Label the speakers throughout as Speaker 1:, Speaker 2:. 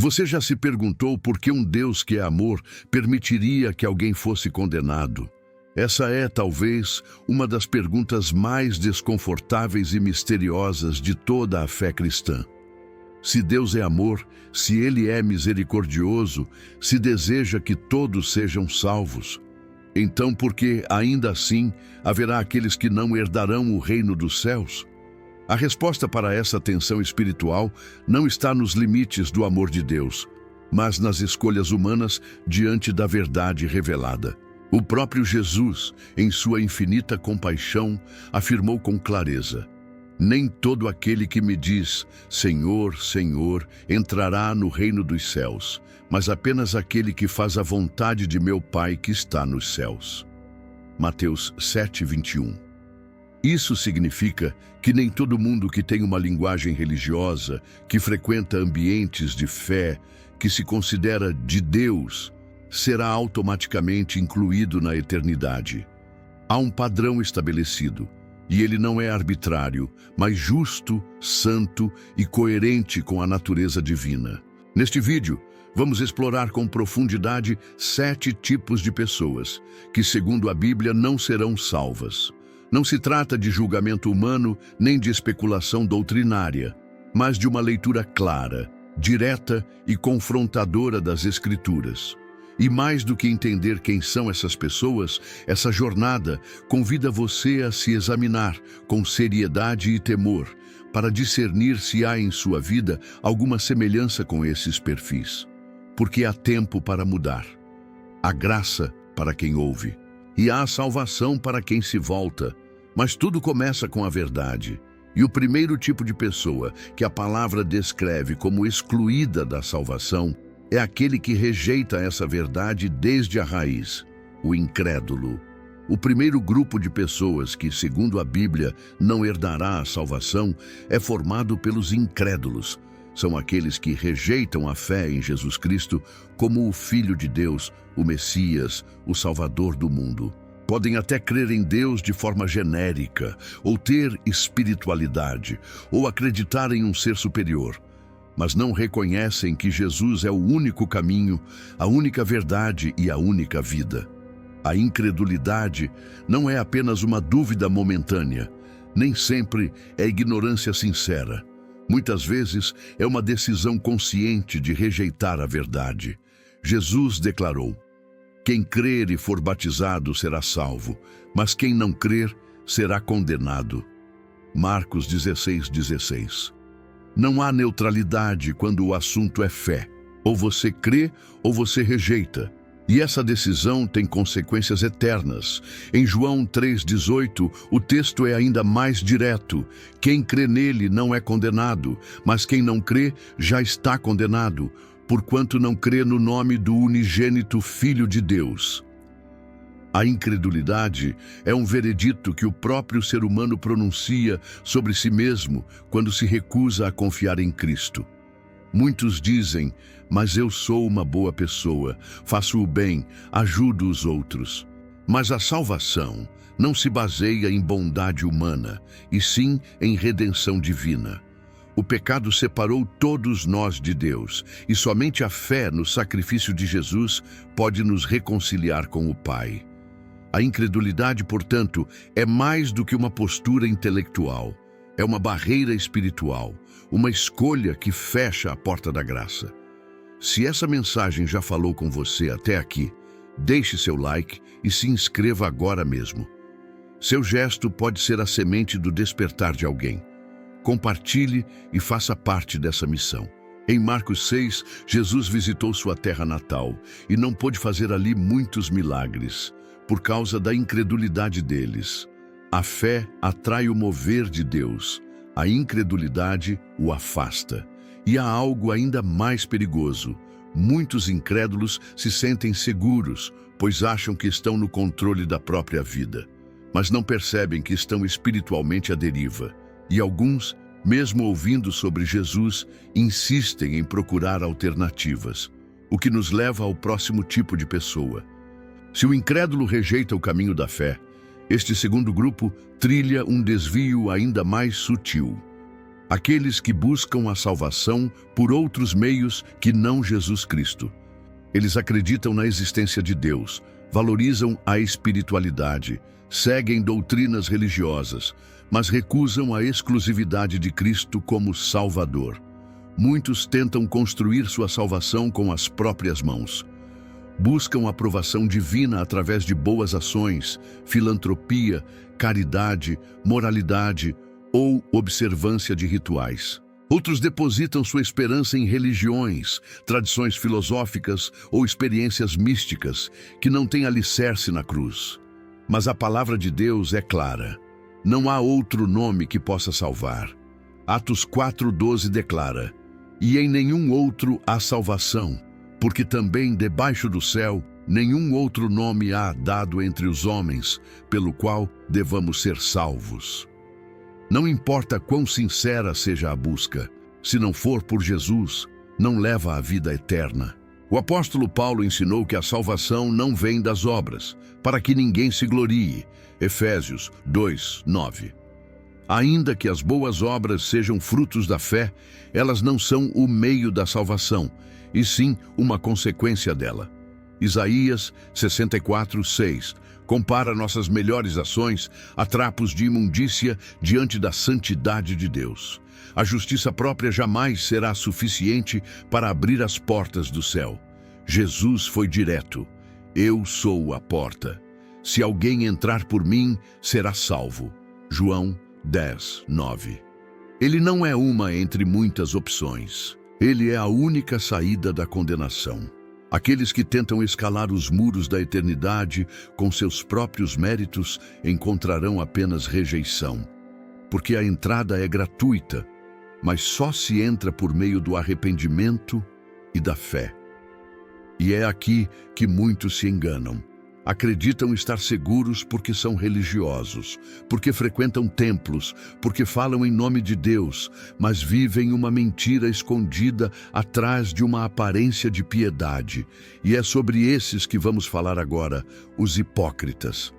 Speaker 1: Você já se perguntou por que um Deus que é amor permitiria que alguém fosse condenado? Essa é, talvez, uma das perguntas mais desconfortáveis e misteriosas de toda a fé cristã. Se Deus é amor, se Ele é misericordioso, se deseja que todos sejam salvos, então por que, ainda assim, haverá aqueles que não herdarão o reino dos céus? A resposta para essa tensão espiritual não está nos limites do amor de Deus, mas nas escolhas humanas diante da verdade revelada. O próprio Jesus, em sua infinita compaixão, afirmou com clareza: nem todo aquele que me diz, Senhor, Senhor, entrará no reino dos céus, mas apenas aquele que faz a vontade de meu Pai que está nos céus. Mateus 7:21. Isso significa que nem todo mundo que tem uma linguagem religiosa, que frequenta ambientes de fé, que se considera de Deus, será automaticamente incluído na eternidade. Há um padrão estabelecido, e ele não é arbitrário, mas justo, santo e coerente com a natureza divina. Neste vídeo, vamos explorar com profundidade 7 tipos de pessoas que, segundo a Bíblia, não serão salvas. Não se trata de julgamento humano nem de especulação doutrinária, mas de uma leitura clara, direta e confrontadora das Escrituras. E mais do que entender quem são essas pessoas, essa jornada convida você a se examinar com seriedade e temor, para discernir se há em sua vida alguma semelhança com esses perfis. Porque há tempo para mudar. Há graça para quem ouve. E há salvação para quem se volta. Mas tudo começa com a verdade. E o primeiro tipo de pessoa que a palavra descreve como excluída da salvação é aquele que rejeita essa verdade desde a raiz, o incrédulo. O primeiro grupo de pessoas que, segundo a Bíblia, não herdará a salvação é formado pelos incrédulos. São aqueles que rejeitam a fé em Jesus Cristo como o Filho de Deus, o Messias, o Salvador do mundo. Podem até crer em Deus de forma genérica, ou ter espiritualidade, ou acreditar em um ser superior, mas não reconhecem que Jesus é o único caminho, a única verdade e a única vida. A incredulidade não é apenas uma dúvida momentânea, nem sempre é ignorância sincera. Muitas vezes é uma decisão consciente de rejeitar a verdade. Jesus declarou: quem crer e for batizado será salvo, mas quem não crer será condenado. Marcos 16:16. Não há neutralidade quando o assunto é fé. Ou você crê ou você rejeita. E essa decisão tem consequências eternas. Em João 3:18, o texto é ainda mais direto. Quem crê nele não é condenado, mas quem não crê já está condenado, porquanto não crê no nome do unigênito Filho de Deus. A incredulidade é um veredito que o próprio ser humano pronuncia sobre si mesmo quando se recusa a confiar em Cristo. Muitos dizem, mas eu sou uma boa pessoa, faço o bem, ajudo os outros. Mas a salvação não se baseia em bondade humana, e sim em redenção divina. O pecado separou todos nós de Deus, e somente a fé no sacrifício de Jesus pode nos reconciliar com o Pai. A incredulidade, portanto, é mais do que uma postura intelectual. É uma barreira espiritual, uma escolha que fecha a porta da graça. Se essa mensagem já falou com você até aqui, deixe seu like e se inscreva agora mesmo. Seu gesto pode ser a semente do despertar de alguém. Compartilhe e faça parte dessa missão. Em Marcos 6, Jesus visitou sua terra natal e não pôde fazer ali muitos milagres, por causa da incredulidade deles. A fé atrai o mover de Deus, a incredulidade o afasta. E há algo ainda mais perigoso. Muitos incrédulos se sentem seguros, pois acham que estão no controle da própria vida, mas não percebem que estão espiritualmente à deriva. E alguns, mesmo ouvindo sobre Jesus, insistem em procurar alternativas, o que nos leva ao próximo tipo de pessoa. Se o incrédulo rejeita o caminho da fé, este segundo grupo trilha um desvio ainda mais sutil. aqueles que buscam a salvação por outros meios que não Jesus Cristo. Eles acreditam na existência de Deus, valorizam a espiritualidade, seguem doutrinas religiosas, mas recusam a exclusividade de Cristo como Salvador. Muitos tentam construir sua salvação com as próprias mãos. Buscam aprovação divina através de boas ações, filantropia, caridade, moralidade ou observância de rituais. Outros depositam sua esperança em religiões, tradições filosóficas ou experiências místicas que não têm alicerce na cruz. Mas a palavra de Deus é clara. Não há outro nome que possa salvar. Atos 4:12 declara: "E em nenhum outro há salvação, porque também debaixo do céu nenhum outro nome há dado entre os homens, pelo qual devamos ser salvos." Não importa quão sincera seja a busca, se não for por Jesus, não leva à vida eterna. O apóstolo Paulo ensinou que a salvação não vem das obras, para que ninguém se glorie. Efésios 2:9. Ainda que as boas obras sejam frutos da fé, elas não são o meio da salvação, e sim uma consequência dela. Isaías 64:6 compara nossas melhores ações a trapos de imundícia diante da santidade de Deus. A justiça própria jamais será suficiente para abrir as portas do céu. Jesus foi direto: "Eu sou a porta. Se alguém entrar por mim, será salvo." João 10:9. Ele não é uma entre muitas opções. Ele é a única saída da condenação. Aqueles que tentam escalar os muros da eternidade com seus próprios méritos encontrarão apenas rejeição, porque a entrada é gratuita, mas só se entra por meio do arrependimento e da fé. E é aqui que muitos se enganam. Acreditam estar seguros porque são religiosos, porque frequentam templos, porque falam em nome de Deus, mas vivem uma mentira escondida atrás de uma aparência de piedade. E é sobre esses que vamos falar agora, os hipócritas.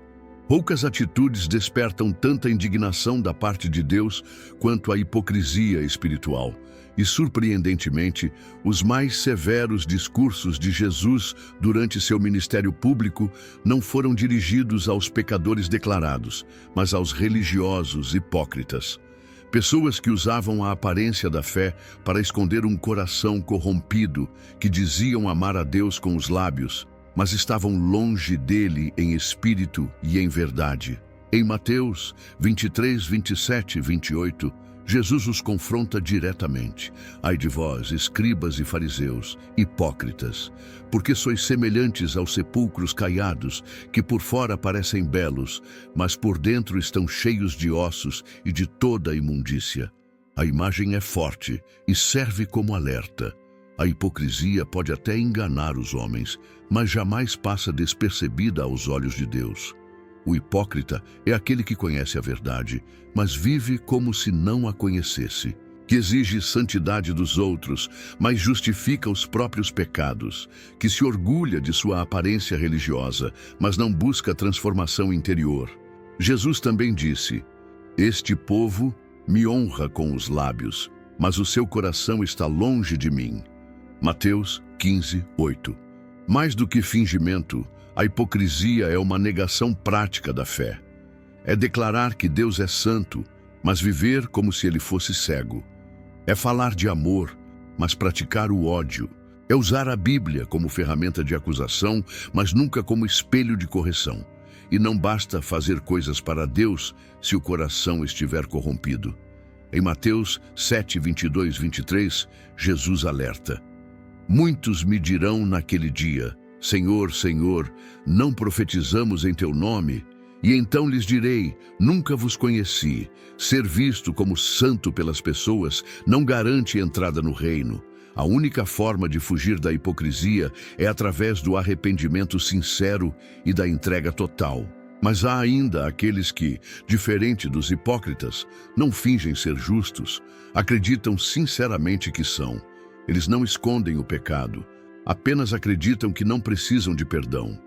Speaker 1: Poucas atitudes despertam tanta indignação da parte de Deus quanto a hipocrisia espiritual. E, surpreendentemente, os mais severos discursos de Jesus durante seu ministério público não foram dirigidos aos pecadores declarados, mas aos religiosos hipócritas. Pessoas que usavam a aparência da fé para esconder um coração corrompido, que diziam amar a Deus com os lábios, mas estavam longe dele em espírito e em verdade. Em Mateus 23, 27 e 28, Jesus os confronta diretamente. Ai de vós, escribas e fariseus, hipócritas, porque sois semelhantes aos sepulcros caiados, que por fora parecem belos, mas por dentro estão cheios de ossos e de toda a imundícia. A imagem é forte e serve como alerta. A hipocrisia pode até enganar os homens, mas jamais passa despercebida aos olhos de Deus. O hipócrita é aquele que conhece a verdade, mas vive como se não a conhecesse, que exige santidade dos outros, mas justifica os próprios pecados, que se orgulha de sua aparência religiosa, mas não busca transformação interior. Jesus também disse: "Este povo me honra com os lábios, mas o seu coração está longe de mim." Mateus 15:8. Mais do que fingimento, a hipocrisia é uma negação prática da fé. É declarar que Deus é santo, mas viver como se ele fosse cego. É falar de amor, mas praticar o ódio. É usar a Bíblia como ferramenta de acusação, mas nunca como espelho de correção. E não basta fazer coisas para Deus se o coração estiver corrompido. Em Mateus 7, 22, 23, Jesus alerta: "Muitos me dirão naquele dia: Senhor, Senhor, não profetizamos em teu nome? E então lhes direi: nunca vos conheci. Ser visto como santo pelas pessoas não garante entrada no reino." A única forma de fugir da hipocrisia é através do arrependimento sincero e da entrega total. Mas há ainda aqueles que, diferente dos hipócritas, não fingem ser justos, acreditam sinceramente que são. Eles não escondem o pecado, apenas acreditam que não precisam de perdão.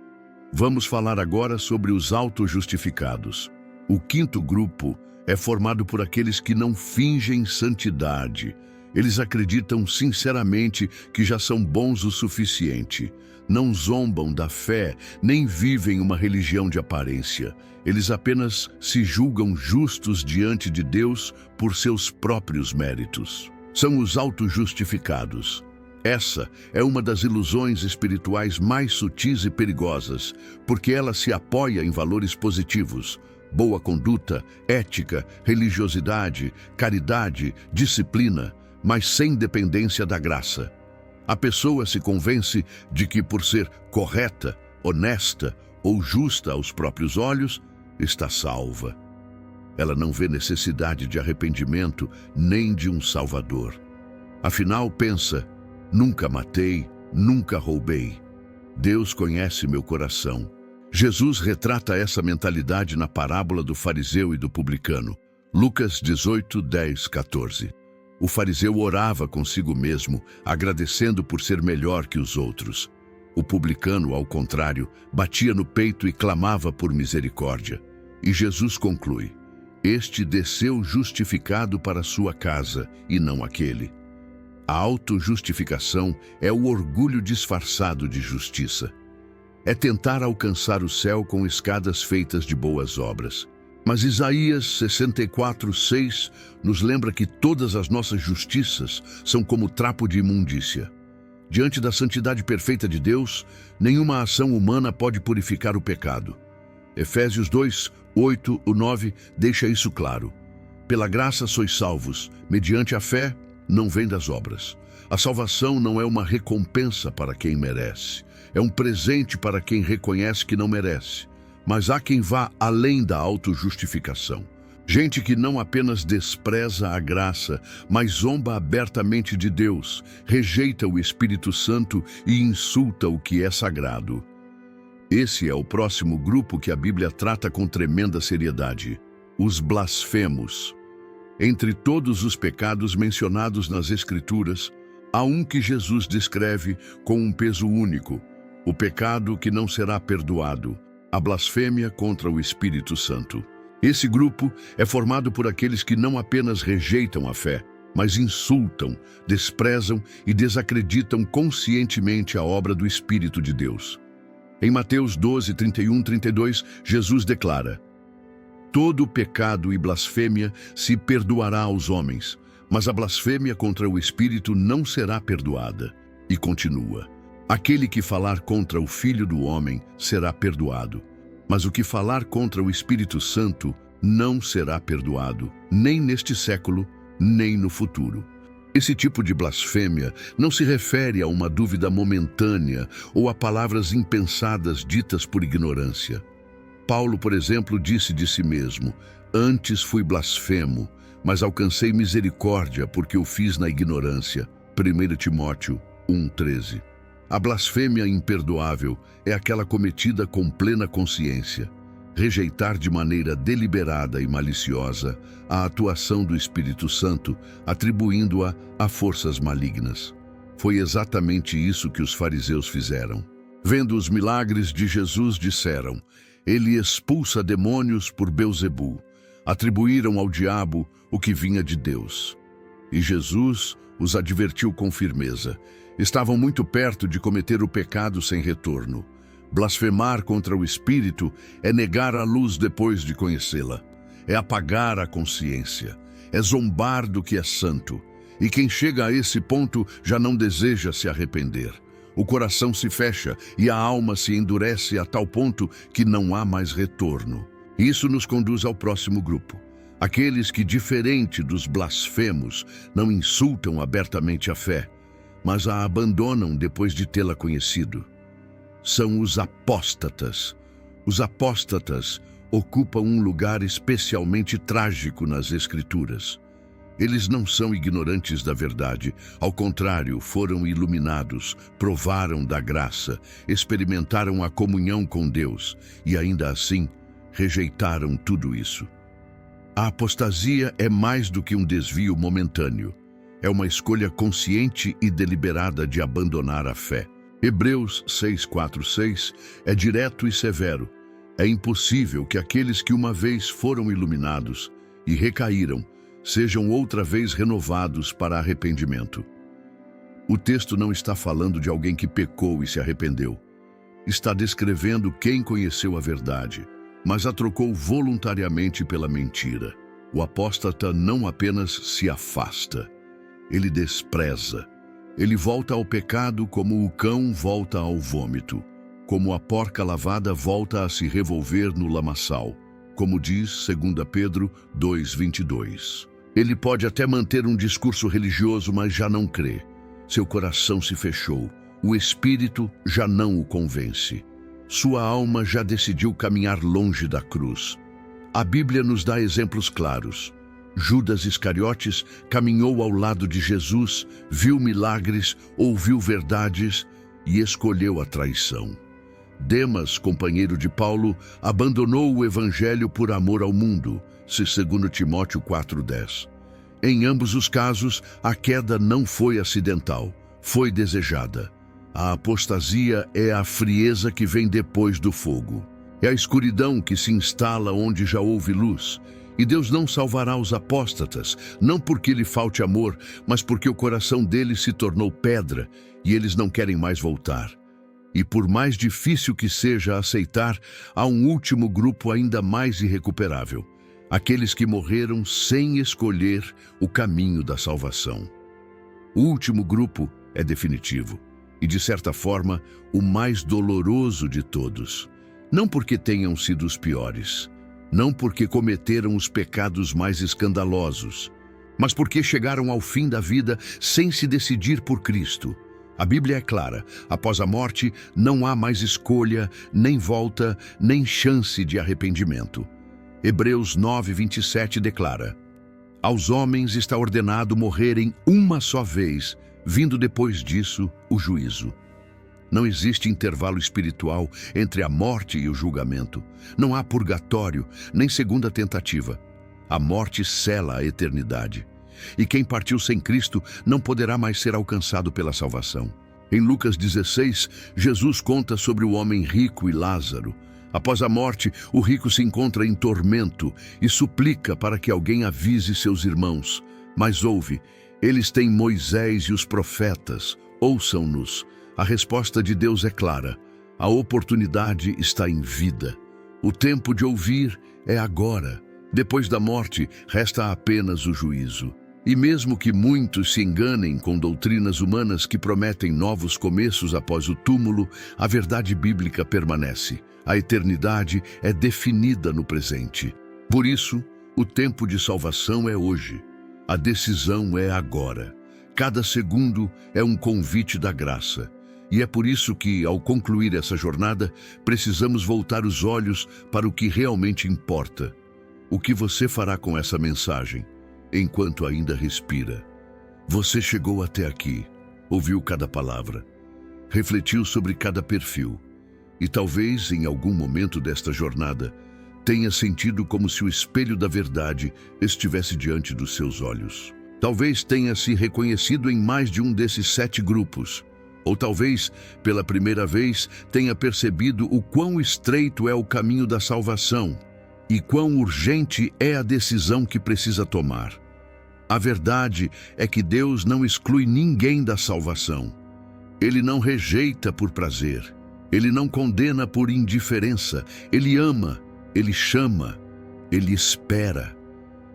Speaker 1: Vamos falar agora sobre os autojustificados. O quinto grupo é formado por aqueles que não fingem santidade. Eles acreditam sinceramente que já são bons o suficiente. Não zombam da fé, nem vivem uma religião de aparência. Eles apenas se julgam justos diante de Deus por seus próprios méritos. São os auto-justificados. Essa é uma das ilusões espirituais mais sutis e perigosas, porque ela se apoia em valores positivos: boa conduta, ética, religiosidade, caridade, disciplina, mas sem dependência da graça. A pessoa se convence de que, por ser correta, honesta ou justa aos próprios olhos, está salva. Ela não vê necessidade de arrependimento nem de um Salvador. Afinal, pensa: nunca matei, nunca roubei. Deus conhece meu coração. Jesus retrata essa mentalidade na parábola do fariseu e do publicano. Lucas 18, 10, 14. O fariseu orava consigo mesmo, agradecendo por ser melhor que os outros. O publicano, ao contrário, batia no peito e clamava por misericórdia. E Jesus conclui: este desceu justificado para sua casa, e não aquele. A autojustificação é o orgulho disfarçado de justiça. É tentar alcançar o céu com escadas feitas de boas obras. Mas Isaías 64:6 nos lembra que todas as nossas justiças são como trapo de imundícia. Diante da santidade perfeita de Deus, nenhuma ação humana pode purificar o pecado. Efésios 2, 8 e 9 deixa isso claro. Pela graça sois salvos, mediante a fé, não vem das obras. A salvação não é uma recompensa para quem merece. É um presente para quem reconhece que não merece. Mas há quem vá além da autojustificação. Gente que não apenas despreza a graça, mas zomba abertamente de Deus, rejeita o Espírito Santo e insulta o que é sagrado. Esse é o próximo grupo que a Bíblia trata com tremenda seriedade: os blasfemos. Entre todos os pecados mencionados nas Escrituras, há um que Jesus descreve com um peso único: o pecado que não será perdoado, a blasfêmia contra o Espírito Santo. Esse grupo é formado por aqueles que não apenas rejeitam a fé, mas insultam, desprezam e desacreditam conscientemente a obra do Espírito de Deus. Em Mateus 12, 31, 32, Jesus declara: todo pecado e blasfêmia se perdoará aos homens, mas a blasfêmia contra o Espírito não será perdoada. E continua: aquele que falar contra o Filho do Homem será perdoado, mas o que falar contra o Espírito Santo não será perdoado, nem neste século, nem no futuro. Esse tipo de blasfêmia não se refere a uma dúvida momentânea ou a palavras impensadas ditas por ignorância. Paulo, por exemplo, disse de si mesmo: antes fui blasfemo, mas alcancei misericórdia porque o fiz na ignorância. 1 Timóteo 1,13. A blasfêmia imperdoável é aquela cometida com plena consciência. Rejeitar de maneira deliberada e maliciosa a atuação do Espírito Santo, atribuindo-a a forças malignas. Foi exatamente isso que os fariseus fizeram. Vendo os milagres de Jesus, disseram: ele expulsa demônios por Belzebu. Atribuíram ao diabo o que vinha de Deus. E Jesus os advertiu com firmeza. Estavam muito perto de cometer o pecado sem retorno. Blasfemar contra o Espírito é negar a luz depois de conhecê-la. É apagar a consciência. É zombar do que é santo. E quem chega a esse ponto já não deseja se arrepender. O coração se fecha e a alma se endurece a tal ponto que não há mais retorno. Isso nos conduz ao próximo grupo. Aqueles que, diferente dos blasfemos, não insultam abertamente a fé, mas a abandonam depois de tê-la conhecido. São os apóstatas. Os apóstatas ocupam um lugar especialmente trágico nas Escrituras. Eles não são ignorantes da verdade, ao contrário, foram iluminados, provaram da graça, experimentaram a comunhão com Deus e ainda assim rejeitaram tudo isso. A apostasia é mais do que um desvio momentâneo. É uma escolha consciente e deliberada de abandonar a fé. Hebreus 6:4-6 é direto e severo. É impossível que aqueles que uma vez foram iluminados e recaíram, sejam outra vez renovados para arrependimento. O texto não está falando de alguém que pecou e se arrependeu. Está descrevendo quem conheceu a verdade, mas a trocou voluntariamente pela mentira. O apóstata não apenas se afasta, ele despreza. Ele volta ao pecado como o cão volta ao vômito, como a porca lavada volta a se revolver no lamaçal, como diz 2 Pedro 2:22. Ele pode até manter um discurso religioso, mas já não crê. Seu coração se fechou, o espírito já não o convence. Sua alma já decidiu caminhar longe da cruz. A Bíblia nos dá exemplos claros. Judas Iscariotes caminhou ao lado de Jesus, viu milagres, ouviu verdades e escolheu a traição. Demas, companheiro de Paulo, abandonou o evangelho por amor ao mundo, 2 Timóteo 4:10. Em ambos os casos, a queda não foi acidental, foi desejada. A apostasia é a frieza que vem depois do fogo. É a escuridão que se instala onde já houve luz. E Deus não salvará os apóstatas, não porque lhe falte amor, mas porque o coração deles se tornou pedra e eles não querem mais voltar. E por mais difícil que seja aceitar, há um último grupo ainda mais irrecuperável: aqueles que morreram sem escolher o caminho da salvação. O último grupo é definitivo e, de certa forma, o mais doloroso de todos. Não porque tenham sido os piores, não porque cometeram os pecados mais escandalosos, mas porque chegaram ao fim da vida sem se decidir por Cristo. A Bíblia é clara: após a morte não há mais escolha, nem volta, nem chance de arrependimento. Hebreus 9:27 declara: aos homens está ordenado morrerem uma só vez, vindo depois disso o juízo. Não existe intervalo espiritual entre a morte e o julgamento. Não há purgatório, nem segunda tentativa. A morte sela a eternidade. E quem partiu sem Cristo não poderá mais ser alcançado pela salvação. Em Lucas 16, Jesus conta sobre o homem rico e Lázaro. Após a morte, o rico se encontra em tormento e suplica para que alguém avise seus irmãos. Mas ouve, eles têm Moisés e os profetas, ouçam-nos. A resposta de Deus é clara: a oportunidade está em vida. O tempo de ouvir é agora. Depois da morte, resta apenas o juízo. E mesmo que muitos se enganem com doutrinas humanas que prometem novos começos após o túmulo, a verdade bíblica permanece. A eternidade é definida no presente. Por isso, o tempo de salvação é hoje. A decisão é agora. Cada segundo é um convite da graça. E é por isso que, ao concluir essa jornada, precisamos voltar os olhos para o que realmente importa. O que você fará com essa mensagem, enquanto ainda respira? Você chegou até aqui, ouviu cada palavra, refletiu sobre cada perfil, e talvez, em algum momento desta jornada, tenha sentido como se o espelho da verdade estivesse diante dos seus olhos. Talvez tenha se reconhecido em mais de um desses 7 grupos. Ou talvez, pela primeira vez, tenha percebido o quão estreito é o caminho da salvação e quão urgente é a decisão que precisa tomar. A verdade é que Deus não exclui ninguém da salvação. Ele não rejeita por prazer. Ele não condena por indiferença. Ele ama, ele chama, ele espera.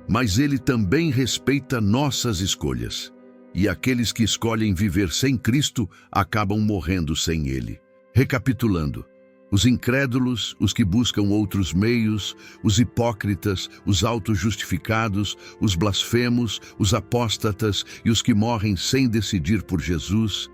Speaker 1: Mas ele também respeita nossas escolhas. E aqueles que escolhem viver sem Cristo acabam morrendo sem Ele. Recapitulando: os incrédulos, os que buscam outros meios, os hipócritas, os auto-justificados, os blasfemos, os apóstatas e os que morrem sem decidir por Jesus,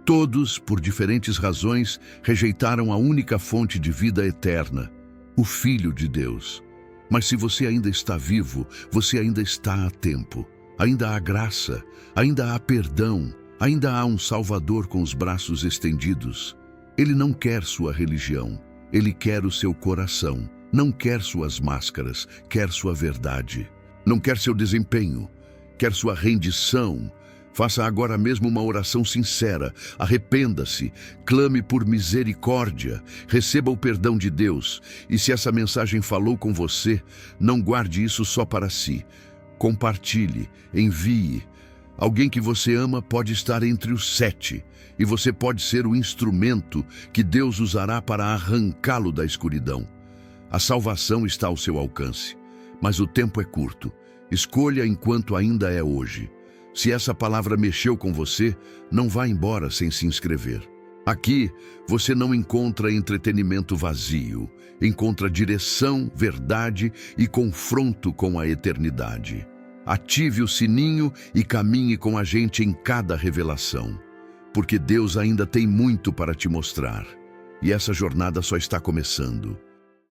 Speaker 1: todos, por diferentes razões, rejeitaram a única fonte de vida eterna, o Filho de Deus. Mas se você ainda está vivo, você ainda está a tempo. Ainda há graça, ainda há perdão, ainda há um Salvador com os braços estendidos. Ele não quer sua religião, ele quer o seu coração. Não quer suas máscaras, quer sua verdade. Não quer seu desempenho, quer sua rendição. Faça agora mesmo uma oração sincera, arrependa-se, clame por misericórdia, receba o perdão de Deus. E se essa mensagem falou com você, não guarde isso só para si. Compartilhe, envie. Alguém que você ama pode estar entre os 7, e você pode ser o instrumento que Deus usará para arrancá-lo da escuridão. A salvação está ao seu alcance, mas o tempo é curto. Escolha enquanto ainda é hoje. Se essa palavra mexeu com você, não vá embora sem se inscrever. Aqui, você não encontra entretenimento vazio, encontra direção, verdade e confronto com a eternidade. Ative o sininho e caminhe com a gente em cada revelação, porque Deus ainda tem muito para te mostrar. E essa jornada só está começando.